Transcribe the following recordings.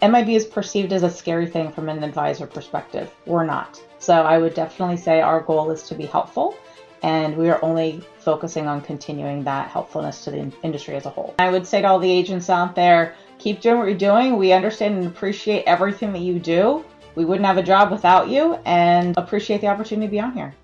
MIB is perceived as a scary thing from an advisor perspective. We're not. So I would definitely say our goal is to be helpful, and we are only focusing on continuing that helpfulness to the industry as a whole. I would say to all the agents out there, keep doing what you're doing. We understand and appreciate everything that you do. We wouldn't have a job without you, and appreciate the opportunity to be on here.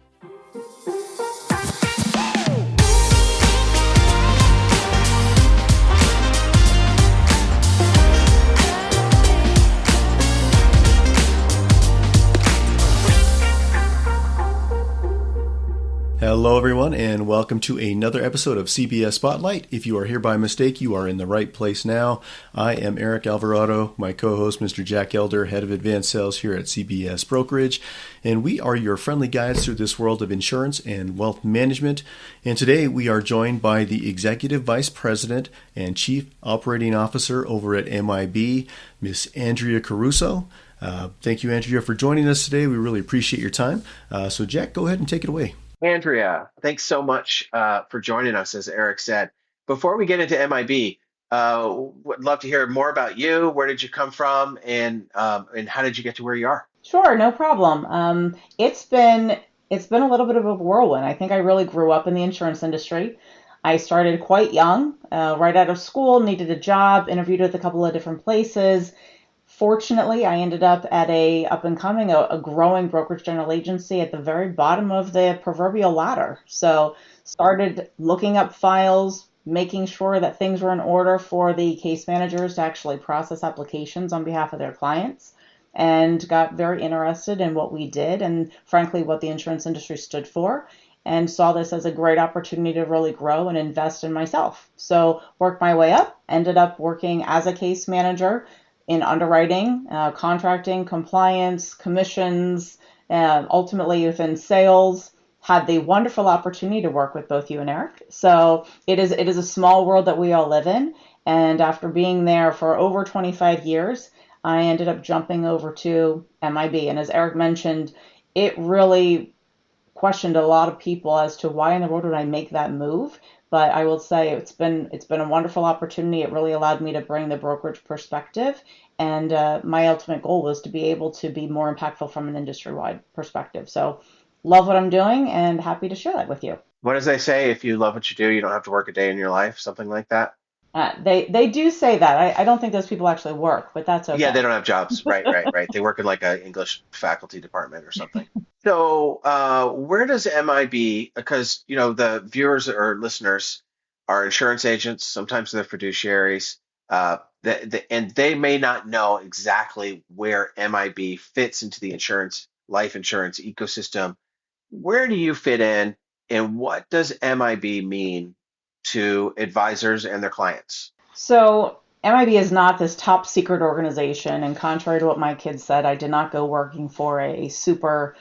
Hello, everyone, and welcome to another episode of CBS Spotlight. If you are here by mistake, you are in the right place now. I am Eric Alvarado, my co-host, Mr. Jack Elder, head of advanced sales here at CBS Brokerage, and we are your friendly guides through this world of insurance and wealth management. And today we are joined by the Executive Vice President and Chief Operating Officer over at MIB, Miss Andrea Caruso. Thank you, Andrea, for joining us today. We really appreciate your time. So, Jack, go ahead and take it away. Andrea, thanks so much for joining us, as Eric said. Before we get into MIB, would love to hear more about you. Where did you come from, and how did you get to where you are? Sure, no problem. It's been a little bit of a whirlwind. I think I really grew up in the insurance industry. I started quite young, right out of school, needed a job, interviewed with a couple of different places. Fortunately, I ended up at a growing brokerage general agency at the very bottom of the proverbial ladder. So started looking up files, making sure that things were in order for the case managers to actually process applications on behalf of their clients, and got very interested in what we did and frankly what the insurance industry stood for, and saw this as a great opportunity to really grow and invest in myself. So worked my way up, ended up working as a case manager in underwriting, contracting, compliance, commissions, ultimately within sales. Had the wonderful opportunity to work with both you and Eric. So it is a small world that we all live in. And after being there for over 25 years, I ended up jumping over to MIB. And as Eric mentioned, it really questioned a lot of people as to why in the world would I make that move. But I will say it's been a wonderful opportunity. It really allowed me to bring the brokerage perspective, and my ultimate goal was to be able to be more impactful from an industry-wide perspective. So love what I'm doing and happy to share that with you. What does they say? If you love what you do, you don't have to work a day in your life, something like that? They do say that. I don't think those people actually work, but that's okay. Yeah, they don't have jobs. Right. They work in like an English faculty department or something. So where does MIB, because, the viewers or listeners are insurance agents, sometimes they're fiduciaries, and they may not know exactly where MIB fits into the life insurance ecosystem. Where do you fit in, and what does MIB mean to advisors and their clients? So MIB is not this top secret organization, and contrary to what my kids said, I did not go working for a super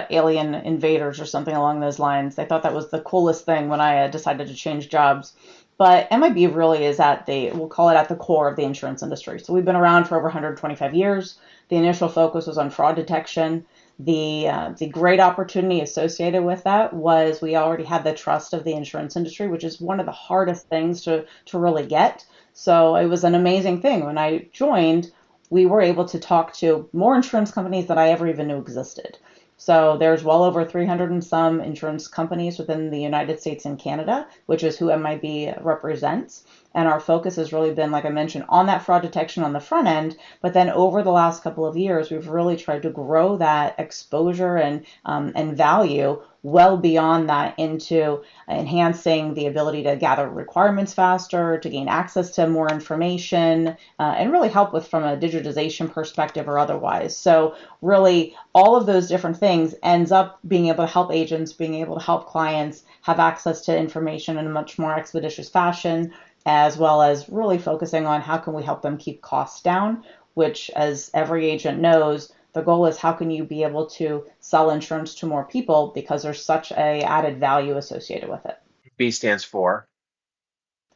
alien invaders or something along those lines. They thought that was the coolest thing when I decided to change jobs. But MIB really is we'll call it at the core of the insurance industry. So we've been around for over 125 years. The initial focus was on fraud detection. The great opportunity associated with that was we already had the trust of the insurance industry, which is one of the hardest things to really get. So it was an amazing thing. When I joined, we were able to talk to more insurance companies than I ever even knew existed. So there's well over 300 and some insurance companies within the United States and Canada, which is who MIB represents. And our focus has really been, like I mentioned, on that fraud detection on the front end. But then over the last couple of years, we've really tried to grow that exposure and value well beyond that into enhancing the ability to gather requirements faster, to gain access to more information, and really help with from a digitization perspective or otherwise. So really all of those different things ends up being able to help agents, being able to help clients have access to information in a much more expeditious fashion, as well as really focusing on how can we help them keep costs down, which, as every agent knows, the goal is how can you be able to sell insurance to more people because there's such a added value associated with it. B stands for?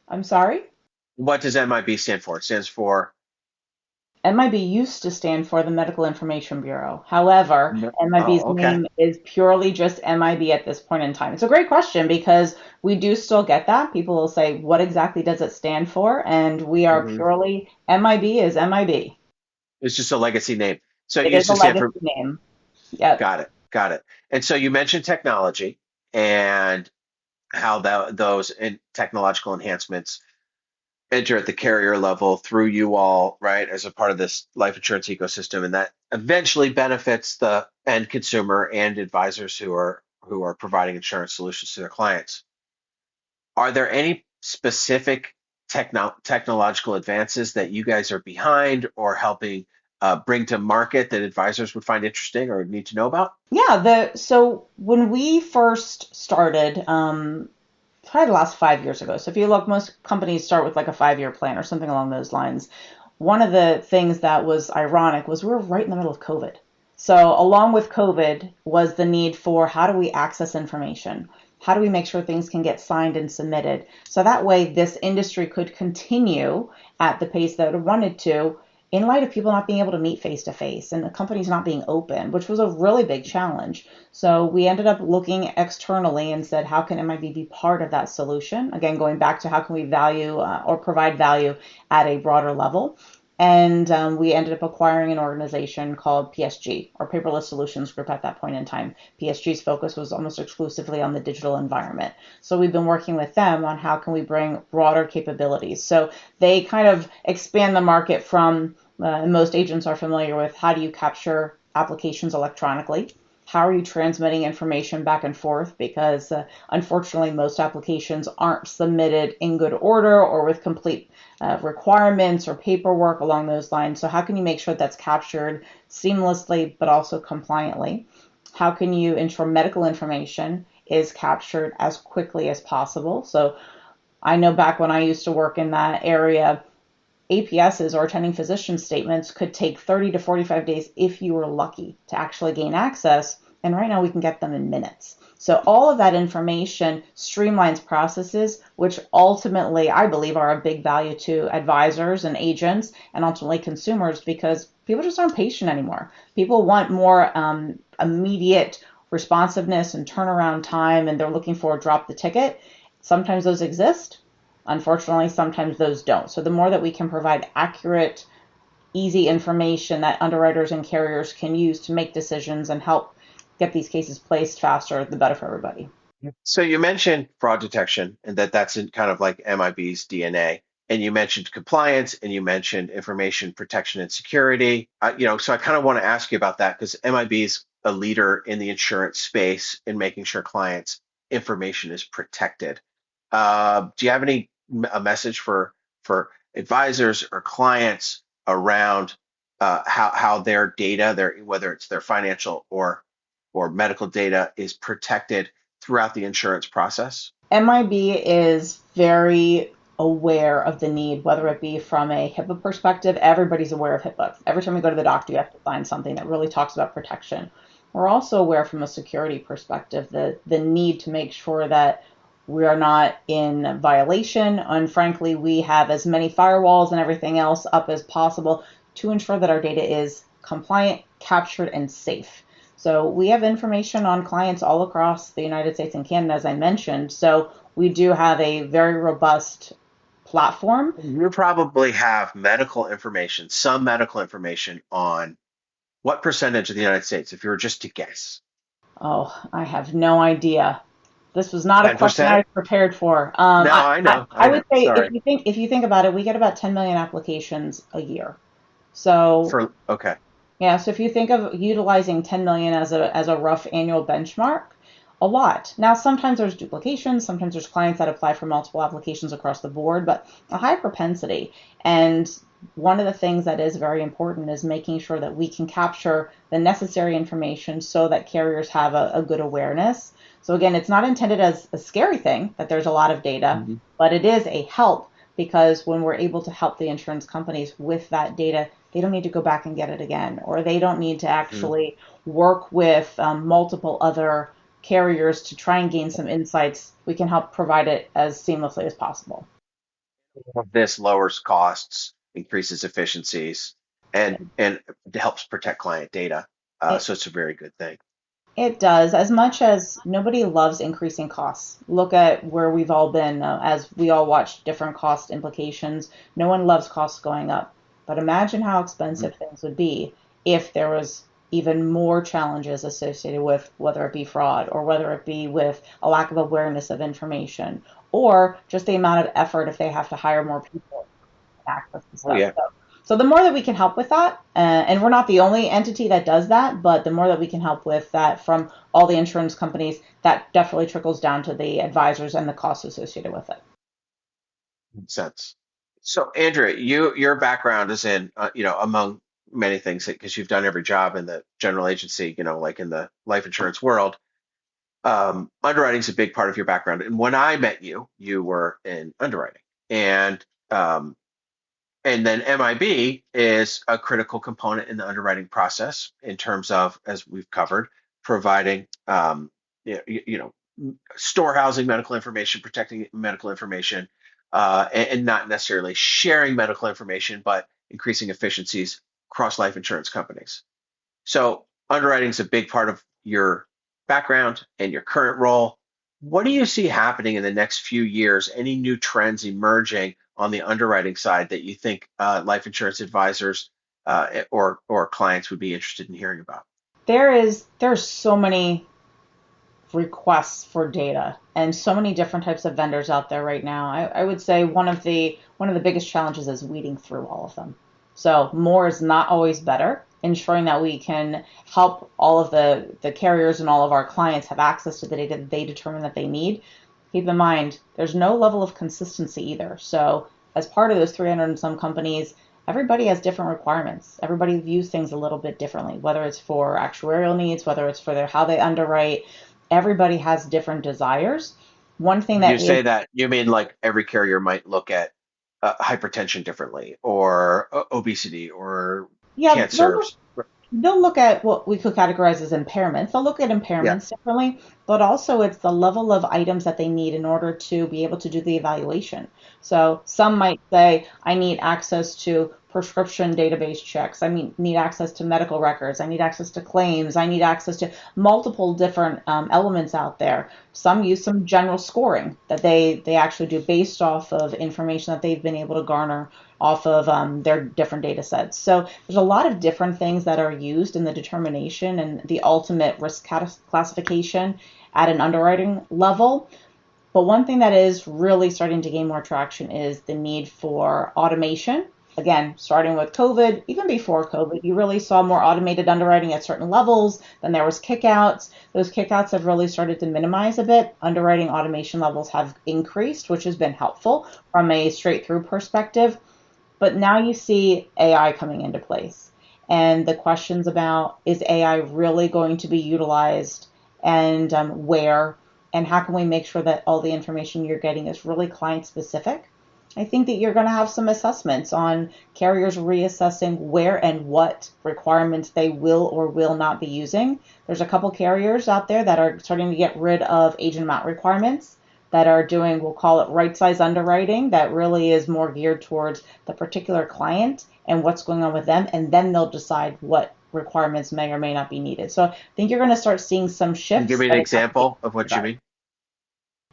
I'm sorry? What does MIB stand for? It stands for? MIB used to stand for the Medical Information Bureau. However, MIB's name is purely just MIB at this point in time. It's a great question because we do still get that. People will say, what exactly does it stand for? And we are purely MIB is MIB. It's just a legacy name. So it It is used a to stand legacy for, name. Yep. got it, got it. And so you mentioned technology and how those technological enhancements enter at the carrier level through you all, right, as a part of this life insurance ecosystem, and that eventually benefits the end consumer and advisors who are providing insurance solutions to their clients. Are there any specific technological advances that you guys are behind or helping bring to market that advisors would find interesting or need to know about? Yeah, so when we first started, probably the last 5 years ago. So if you look, most companies start with like a 5-year plan or something along those lines. One of the things that was ironic was we were right in the middle of COVID. So along with COVID was the need for how do we access information? How do we make sure things can get signed and submitted? So that way this industry could continue at the pace that it wanted to in light of people not being able to meet face to face and the companies not being open, which was a really big challenge. So we ended up looking externally and said, how can MIB be part of that solution? Again, going back to how can we value or provide value at a broader level. And we ended up acquiring an organization called PSG, or Paperless Solutions Group at that point in time. PSG's focus was almost exclusively on the digital environment. So we've been working with them on how can we bring broader capabilities. So they kind of expand the market from, most agents are familiar with, how do you capture applications electronically? How are you transmitting information back and forth? Because unfortunately, most applications aren't submitted in good order or with complete requirements or paperwork along those lines. So how can you make sure that's captured seamlessly but also compliantly? How can you ensure medical information is captured as quickly as possible? So I know back when I used to work in that area, APSs or attending physician statements could take 30 to 45 days if you were lucky to actually gain access. And right now we can get them in minutes. So all of that information streamlines processes, which ultimately I believe are a big value to advisors and agents and ultimately consumers because people just aren't patient anymore. People want more immediate responsiveness and turnaround time, and they're looking for a drop the ticket. Sometimes those exist. Unfortunately, sometimes those don't. So the more that we can provide accurate, easy information that underwriters and carriers can use to make decisions and help get these cases placed faster, the better for everybody. So you mentioned fraud detection and that's in kind of like MIB's DNA. And you mentioned compliance and you mentioned information protection and security. So I kind of want to ask you about that because MIB is a leader in the insurance space in making sure clients' information is protected. Do you have a message for advisors or clients around how their data, whether it's their financial or medical data, is protected throughout the insurance process? MIB is very aware of the need, whether it be from a HIPAA perspective. Everybody's aware of HIPAA. Every time we go to the doctor, you have to find something that really talks about protection. We're also aware from a security perspective the need to make sure that we are not in violation. And frankly, we have as many firewalls and everything else up as possible to ensure that our data is compliant, captured, and safe. So we have information on clients all across the United States and Canada, as I mentioned. So we do have a very robust platform. You probably have some medical information on what percentage of the United States, if you were just to guess. Oh, I have no idea. This was not a question I 10%? was prepared for. No, I know, I I would know. say Sorry. if you think about it, we get about 10 million applications a year. So Okay. yeah, so if you think of utilizing 10 million as a rough annual benchmark, a lot. Now, sometimes there's duplications, sometimes there's clients that apply for multiple applications across the board, but a high propensity. And one of the things that is very important is making sure that we can capture the necessary information so that carriers have a good awareness. So again, it's not intended as a scary thing that there's a lot of data, Mhm. but it is a help because when we're able to help the insurance companies with that data, they don't need to go back and get it again, or they don't need to Mhm. actually work with multiple other carriers to try and gain some insights. We can help provide it as seamlessly as possible. This lowers costs, increases efficiencies, and helps protect client data. It, So it's a very good thing. it does, as much as nobody loves increasing costs. Look at where we've all been as we all watch different cost implications. No one loves costs going up. But imagine how expensive things would be if there was even more challenges associated with whether it be fraud or whether it be with a lack of awareness of information or just the amount of effort if they have to hire more people to access the Oh stuff. yeah. So the more that we can help with that, and we're not the only entity that does that, but the more that we can help with that from all the insurance companies, that definitely trickles down to the advisors and the costs associated with it. Makes sense. So, Andrea, your background is in, among many things, because you've done every job in the general agency, like in the life insurance world. Underwriting is a big part of your background. And when I met you, you were in underwriting, and um, and then MIB is a critical component in the underwriting process in terms of, as we've covered, providing, storehousing medical information, protecting medical information, and not necessarily sharing medical information, but increasing efficiencies across life insurance companies. So underwriting is a big part of your background and your current role. What do you see happening in the next few years? Any new trends emerging on the underwriting side that you think life insurance advisors or clients would be interested in hearing about? There's so many requests for data and so many different types of vendors out there right now. I would say one of the biggest challenges is weeding through all of them. So more is not always better. Ensuring that we can help all of the carriers and all of our clients have access to the data that they determine that they need. Keep in mind, there's no level of consistency either. So as part of those 300 and some companies, everybody has different requirements. Everybody views things a little bit differently, whether it's for actuarial needs, whether it's for how they underwrite. Everybody has different desires. One thing You that is, say that, you mean like every carrier might look at hypertension differently, or obesity, or yeah, cancer. they'll look at what we could categorize as impairments. They'll look at Yeah. impairments differently, but also it's the level of items that they need in order to be able to do the evaluation. So some might say, I need access to prescription database checks. I mean, need access to medical records. I need access to claims. I need access to multiple different elements out there. Some use some general scoring that they actually do based off of information that they've been able to garner off of their different data sets. So there's a lot of different things that are used in the determination and the ultimate risk classification at an underwriting level. But one thing that is really starting to gain more traction is the need for automation. Again, starting with COVID, even before COVID, you really saw more automated underwriting at certain levels. Then there was kickouts. Those kickouts have really started to minimize a bit. Underwriting automation levels have increased, which has been helpful from a straight through perspective. But now you see AI coming into place. And the questions about, is AI really going to be utilized, and where, and how can we make sure that all the information you're getting is really client specific? I think that you're going to have some assessments on carriers reassessing where and what requirements they will or will not be using. There's a couple carriers out there that are starting to get rid of agent amount requirements, that are doing, we'll call it right size underwriting, that really is more geared towards the particular client and what's going on with them. And then they'll decide what requirements may or may not be needed. So I think you're going to start seeing some Can you give shifts me an when it comes to example of what you that. mean?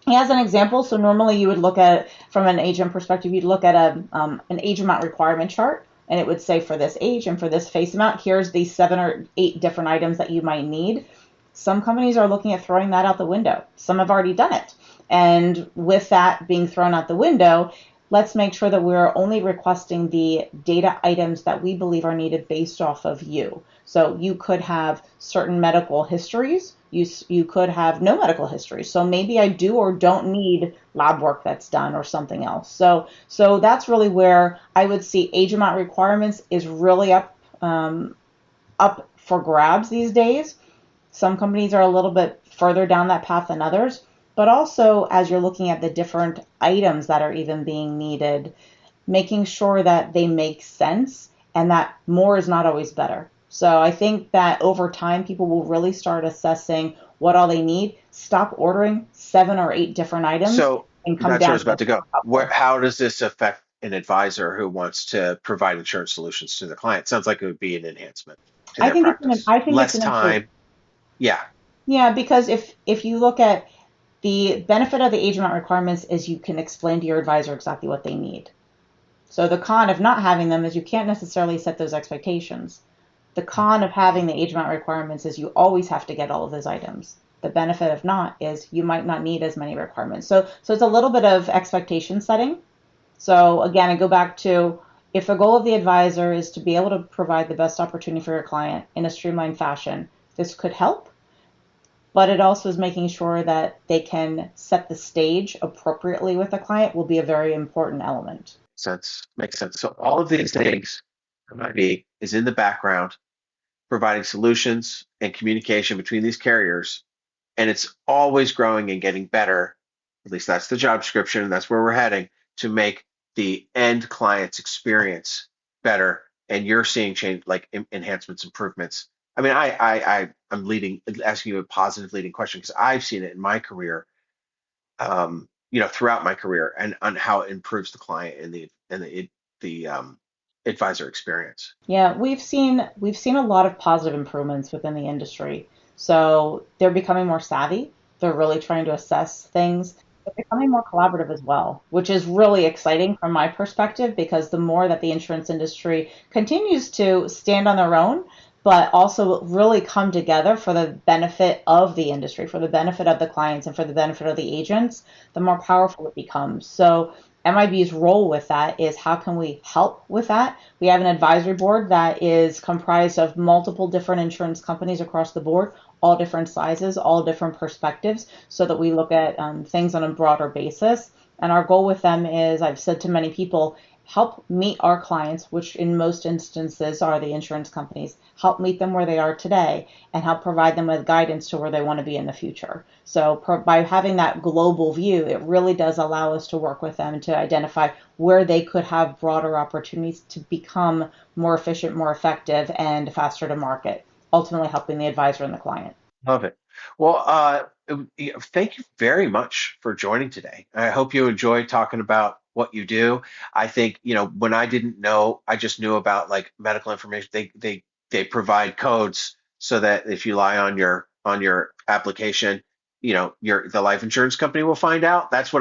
As an example, so normally you would look at, from an agent perspective, you'd look at an age amount requirement chart, and it would say for this age and for this face amount, here's the 7 or 8 different items that you might need. Some companies are looking at throwing that out the window. Some have already done it. And with that being thrown out the window, let's make sure that we're only requesting the data items that we believe are needed based off of you. So you could have certain medical histories. You could have no medical history. So maybe I do or don't need lab work that's done or something else. So that's really where I would see age amount requirements is really up for grabs these days. Some companies are a little bit further down that path than others, but also as you're looking at the different items that are even being needed, making sure that they make sense and that more is not always better. So I think that over time, people will really start assessing what all they need, stop ordering 7 or 8 different items, So and come that's where I down was to about to a go. couple. How does this affect an advisor who wants to provide insurance solutions to the client? Sounds like it would be an enhancement to their practice. I think it's Less an improvement. time. Yeah. Yeah, because if you look at the benefit of the age amount requirements is you can explain to your advisor exactly what they need. So the con of not having them is you can't necessarily set those expectations. The con of having the age amount requirements is you always have to get all of those items. The benefit of not is you might not need as many requirements. So it's a little bit of expectation setting. So again, I go back to, if the goal of the advisor is to be able to provide the best opportunity for your client in a streamlined fashion, this could help, but it also is making sure that they can set the stage appropriately with the client will be a very important element. Makes sense. So all of these things, MIB is in the background, providing solutions and communication between these carriers, and it's always growing and getting better. At least that's the job description, and that's where we're heading to make the end client's experience better. And you're seeing change, like enhancements, improvements. I mean, I'm asking you a positive leading question because I've seen it in my career, throughout my career, and on how it improves the client and the advisor experience. Yeah, we've seen a lot of positive improvements within the industry. So they're becoming more savvy. They're really trying to assess things. They're becoming more collaborative as well, which is really exciting from my perspective because the more that the insurance industry continues to stand on their own, but also really come together for the benefit of the industry, for the benefit of the clients, and for the benefit of the agents, the more powerful it becomes. So MIB's role with that is how can we help with that? We have an advisory board that is comprised of multiple different insurance companies across the board, all different sizes, all different perspectives, so that we look at things on a broader basis. And our goal with them is, I've said to many people, help meet our clients, which in most instances are the insurance companies, help meet them where they are today and help provide them with guidance to where they want to be in the future. So by having that global view, it really does allow us to work with them to identify where they could have broader opportunities to become more efficient, more effective, and faster to market, ultimately helping the advisor and the client. Love it. Well, thank you very much for joining today. I hope you enjoyed talking about what you do. I think, when I didn't know, I just knew about like medical information. They provide codes so that if you lie on your application, the life insurance company will find out. That's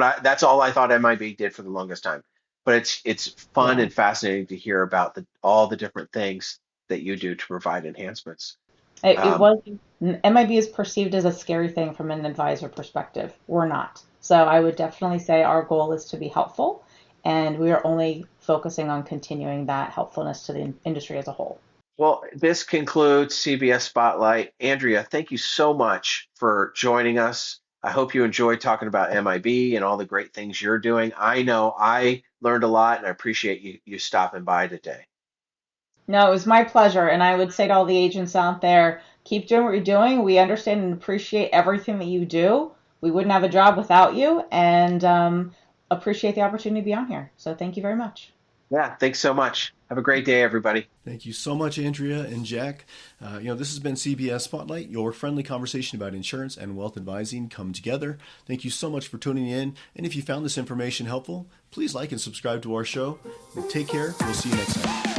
all I thought MIB did for the longest time. But it's fun Yeah. and fascinating to hear about all the different things that you do to provide enhancements. It Um, was MIB is perceived as a scary thing from an advisor perspective. We're not. So I would definitely say our goal is to be helpful, and we are only focusing on continuing that helpfulness to the industry as a whole. Well, this concludes CBS Spotlight. Andrea, thank you so much for joining us. I hope you enjoyed talking about MIB and all the great things you're doing. I know I learned a lot, and I appreciate you stopping by today. No, it was my pleasure, and I would say to all the agents out there, keep doing what you're doing. We understand and appreciate everything that you do. We wouldn't have a job without you, and appreciate the opportunity to be on here. So thank you very much. Yeah, thanks so much. Have a great day, everybody. Thank you so much, Andrea and Jack. This has been CBS Spotlight, your friendly conversation about insurance and wealth advising come together. Thank you so much for tuning in. And if you found this information helpful, please like and subscribe to our show. Take care. We'll see you next time.